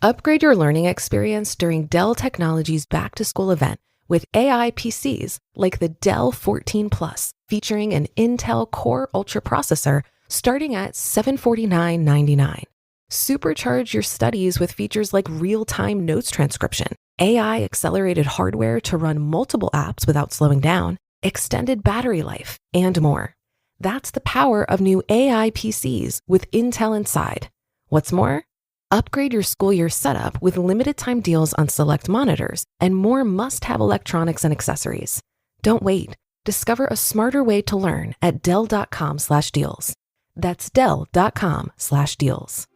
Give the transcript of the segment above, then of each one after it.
Upgrade your learning experience during Dell Technologies back-to-school event with AI PCs like the Dell 14 Plus, featuring an Intel Core Ultra processor starting at $749.99. Supercharge your studies with features like real-time notes transcription, AI-accelerated hardware to run multiple apps without slowing down, extended battery life, and more. That's the power of new AI PCs with Intel inside. What's more? Upgrade your school year setup with limited time deals on select monitors and more must-have electronics and accessories. Don't wait. Discover a smarter way to learn at Dell.com/deals. That's Dell.com/deals.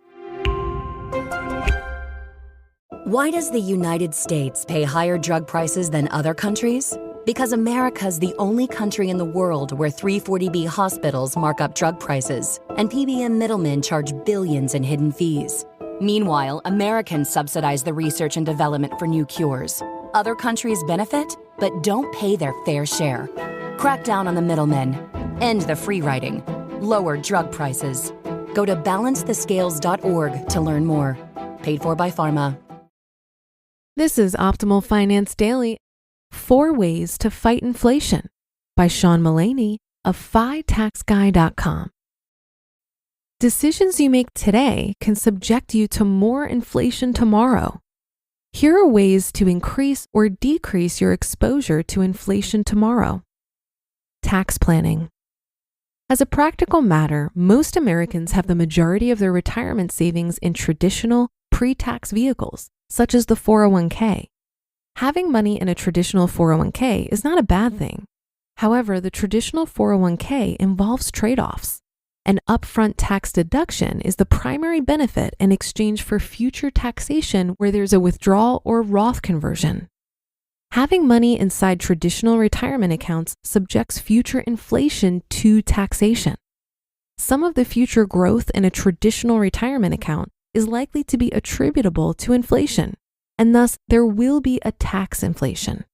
Why does the United States pay higher drug prices than other countries? Because America's the only country in the world where 340B hospitals mark up drug prices and PBM middlemen charge billions in hidden fees. Meanwhile, Americans subsidize the research and development for new cures. Other countries benefit, but don't pay their fair share. Crack down on the middlemen. End the free riding. Lower drug prices. Go to balancethescales.org to learn more. Paid for by Pharma. This is Optimal Finance Daily, 4 Ways to Fight Inflation by Sean Mullaney of FITaxGuy.com. Decisions you make today can subject you to more inflation tomorrow. Here are ways to increase or decrease your exposure to inflation tomorrow. Tax planning. As a practical matter, most Americans have the majority of their retirement savings in traditional pre-tax vehicles, such as the 401k. Having money in a traditional 401k is not a bad thing. However, the traditional 401k involves trade-offs. An upfront tax deduction is the primary benefit in exchange for future taxation where there's a withdrawal or Roth conversion. Having money inside traditional retirement accounts subjects future inflation to taxation. Some of the future growth in a traditional retirement account is likely to be attributable to inflation, and thus there will be a tax inflation.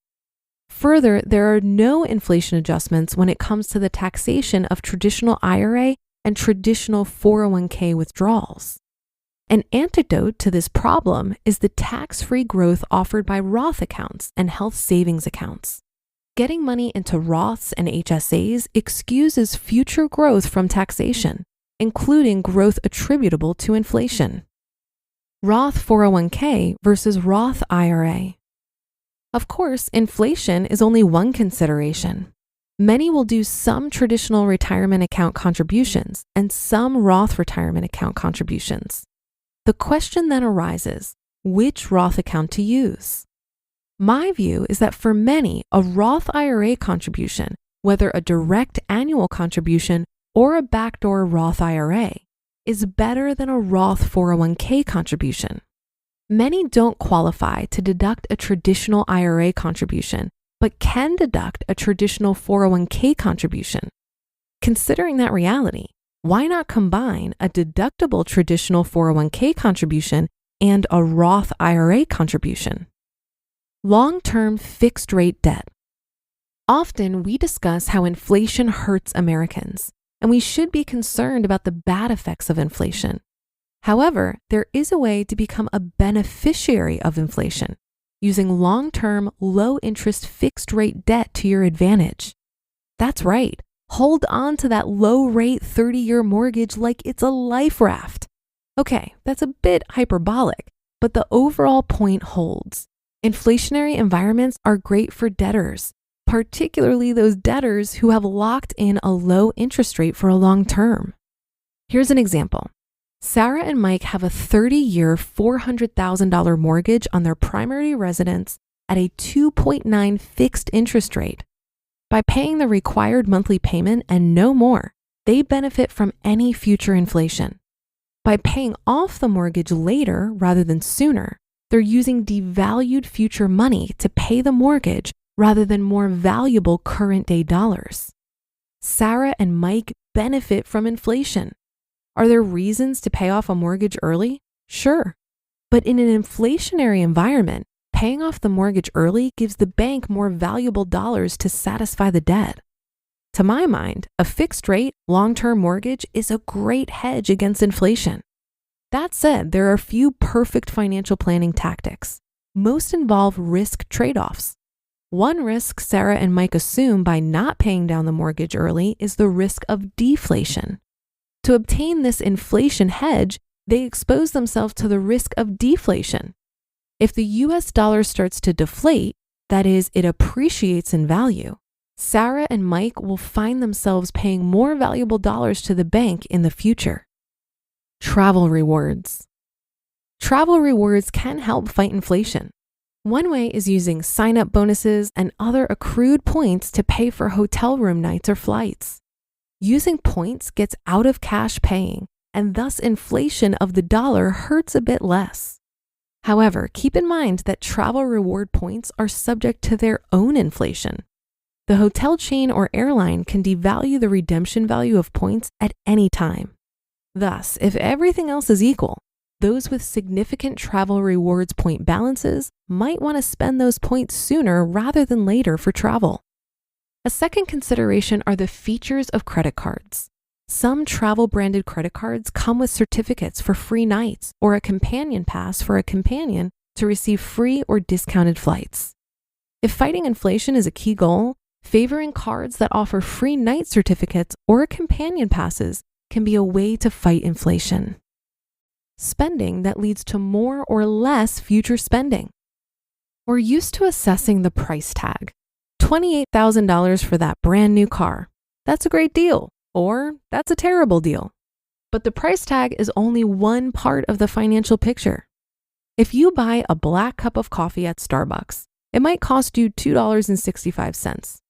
Further, there are no inflation adjustments when it comes to the taxation of traditional IRA and traditional 401k withdrawals. An antidote to this problem is the tax-free growth offered by Roth accounts and health savings accounts. Getting money into Roths and HSAs excuses future growth from taxation, including growth attributable to inflation. Roth 401k versus Roth IRA. Of course, inflation is only one consideration. Many will do some traditional retirement account contributions and some Roth retirement account contributions. The question then arises, which Roth account to use? My view is that for many, a Roth IRA contribution, whether a direct annual contribution or a backdoor Roth IRA, is better than a Roth 401k contribution. Many don't qualify to deduct a traditional IRA contribution, but can deduct a traditional 401k contribution. Considering that reality, why not combine a deductible traditional 401k contribution and a Roth IRA contribution? Long-term fixed rate debt. Often we discuss how inflation hurts Americans, and we should be concerned about the bad effects of inflation. However, there is a way to become a beneficiary of inflation, using long-term, low-interest fixed-rate debt to your advantage. That's right. Hold on to that low-rate 30-year mortgage like it's a life raft. Okay, that's a bit hyperbolic, but the overall point holds. Inflationary environments are great for debtors, particularly those debtors who have locked in a low interest rate for a long term. Here's an example. Sarah and Mike have a 30-year, $400,000 mortgage on their primary residence at a 2.9 fixed interest rate. By paying the required monthly payment and no more, they benefit from any future inflation. By paying off the mortgage later rather than sooner, they're using devalued future money to pay the mortgage rather than more valuable current day dollars. Sarah and Mike benefit from inflation. Are there reasons to pay off a mortgage early? Sure. But in an inflationary environment, paying off the mortgage early gives the bank more valuable dollars to satisfy the debt. To my mind, a fixed rate, long-term mortgage is a great hedge against inflation. That said, there are a few perfect financial planning tactics. Most involve risk trade-offs. One risk Sarah and Mike assume by not paying down the mortgage early is the risk of deflation. To obtain this inflation hedge, they expose themselves to the risk of deflation. If the US dollar starts to deflate, that is, it appreciates in value, Sarah and Mike will find themselves paying more valuable dollars to the bank in the future. Travel rewards. Travel rewards can help fight inflation. One way is using sign-up bonuses and other accrued points to pay for hotel room nights or flights. Using points gets out of cash paying, and thus inflation of the dollar hurts a bit less. However, keep in mind that travel reward points are subject to their own inflation. The hotel chain or airline can devalue the redemption value of points at any time. Thus, if everything else is equal, those with significant travel rewards point balances might want to spend those points sooner rather than later for travel. A second consideration are the features of credit cards. Some travel-branded credit cards come with certificates for free nights or a companion pass for a companion to receive free or discounted flights. If fighting inflation is a key goal, favoring cards that offer free night certificates or companion passes can be a way to fight inflation. Spending that leads to more or less future spending. We're used to assessing the price tag. $28,000 for that brand new car. That's a great deal, or that's a terrible deal. But the price tag is only one part of the financial picture. If you buy a black cup of coffee at Starbucks, it might cost you $2.65.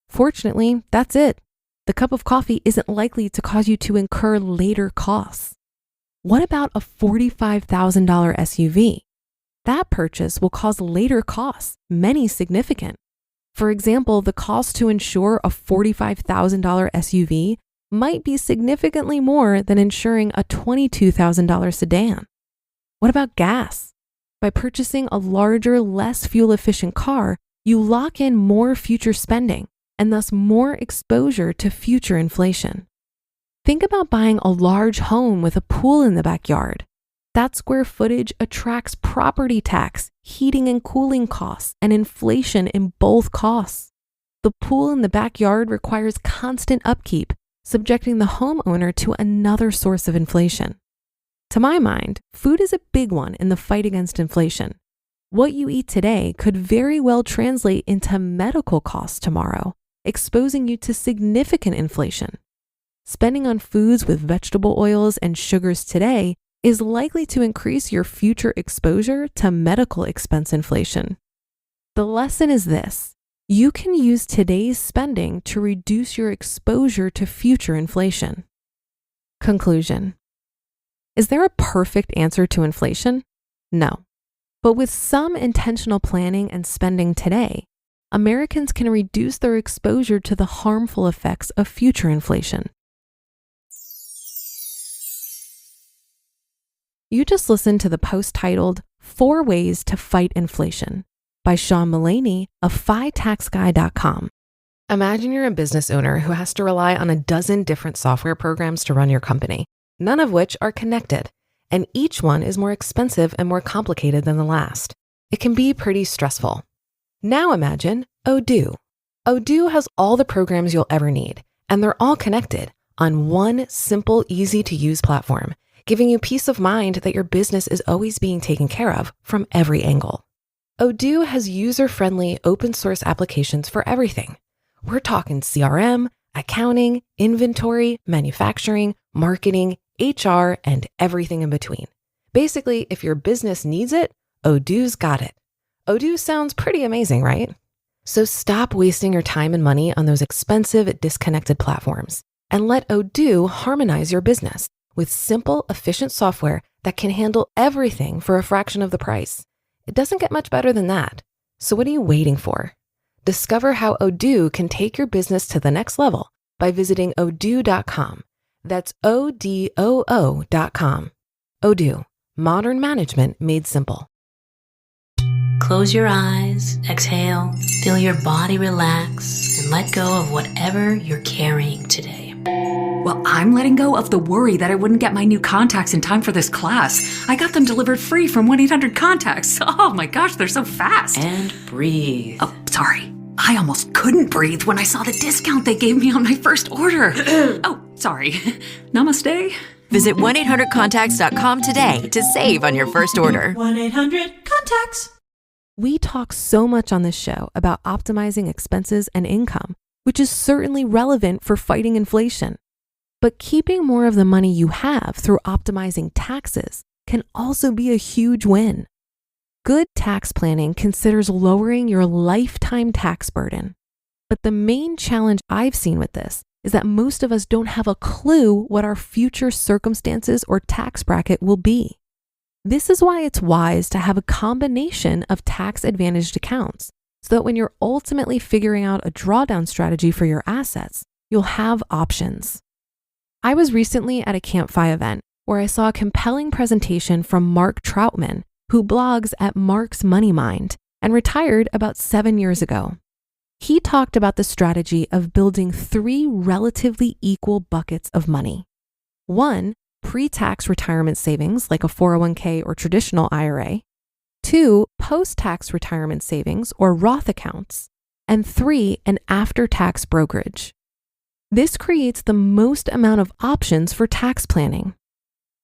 Fortunately, that's it. The cup of coffee isn't likely to cause you to incur later costs. What about a $45,000 SUV? That purchase will cause later costs, many significant. For example, the cost to insure a $45,000 SUV might be significantly more than insuring a $22,000 sedan. What about gas? By purchasing a larger, less fuel-efficient car, you lock in more future spending and thus more exposure to future inflation. Think about buying a large home with a pool in the backyard. That square footage attracts property tax, heating and cooling costs, and inflation in both costs. The pool in the backyard requires constant upkeep, subjecting the homeowner to another source of inflation. To my mind, food is a big one in the fight against inflation. What you eat today could very well translate into medical costs tomorrow, exposing you to significant inflation. Spending on foods with vegetable oils and sugars today is likely to increase your future exposure to medical expense inflation. The lesson is this: you can use today's spending to reduce your exposure to future inflation. Conclusion. Is there a perfect answer to inflation? No. But with some intentional planning and spending today, Americans can reduce their exposure to the harmful effects of future inflation. You just listened to the post titled 4 Ways to Fight Inflation by Sean Mullaney of FITaxGuy.com. Imagine you're a business owner who has to rely on a dozen different software programs to run your company, none of which are connected, and each one is more expensive and more complicated than the last. It can be pretty stressful. Now imagine Odoo. Odoo has all the programs you'll ever need, and they're all connected on one simple, easy-to-use platform, giving you peace of mind that your business is always being taken care of from every angle. Odoo has user-friendly open source applications for everything. We're talking CRM, accounting, inventory, manufacturing, marketing, HR, and everything in between. Basically, if your business needs it, Odoo's got it. Odoo sounds pretty amazing, right? So stop wasting your time and money on those expensive, disconnected platforms and let Odoo harmonize your business with simple, efficient software that can handle everything for a fraction of the price. It doesn't get much better than that. So what are you waiting for? Discover how Odoo can take your business to the next level by visiting odoo.com. That's ODOO.com. Odoo, modern management made simple. Close your eyes, exhale, feel your body relax, and let go of whatever you're carrying today. Well, I'm letting go of the worry that I wouldn't get my new contacts in time for this class. I got them delivered free from 1-800-CONTACTS. Oh my gosh, they're so fast. And breathe. Oh, sorry. I almost couldn't breathe when I saw the discount they gave me on my first order. Oh, sorry. Namaste. Visit 1-800-CONTACTS.com today to save on your first order. 1-800-CONTACTS. We talk so much on this show about optimizing expenses and income, which is certainly relevant for fighting inflation. But keeping more of the money you have through optimizing taxes can also be a huge win. Good tax planning considers lowering your lifetime tax burden. But the main challenge I've seen with this is that most of us don't have a clue what our future circumstances or tax bracket will be. This is why it's wise to have a combination of tax-advantaged accounts so that when you're ultimately figuring out a drawdown strategy for your assets, you'll have options. I was recently at a Camp FI event where I saw a compelling presentation from Mark Troutman, who blogs at Mark's Money Mind and retired about 7 years ago. He talked about the strategy of building 3 relatively equal buckets of money. 1, pre-tax retirement savings like a 401k or traditional IRA. 2, post-tax retirement savings or Roth accounts. And 3, an after-tax brokerage. This creates the most amount of options for tax planning.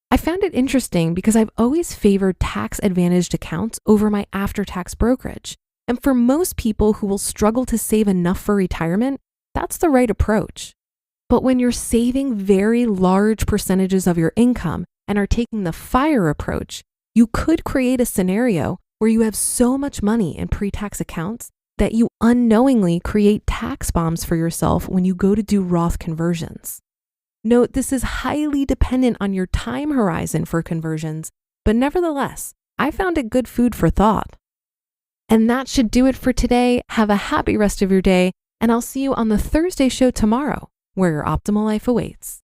I found it interesting because I've always favored tax-advantaged accounts over my after-tax brokerage. And for most people who will struggle to save enough for retirement, that's the right approach. But when you're saving very large percentages of your income and are taking the F.I.R.E approach, you could create a scenario where you have so much money in pre-tax accounts that you unknowingly create tax bombs for yourself when you go to do Roth conversions. Note, this is highly dependent on your time horizon for conversions, but nevertheless, I found it good food for thought. And that should do it for today. Have a happy rest of your day, and I'll see you on the Thursday show tomorrow, where your optimal life awaits.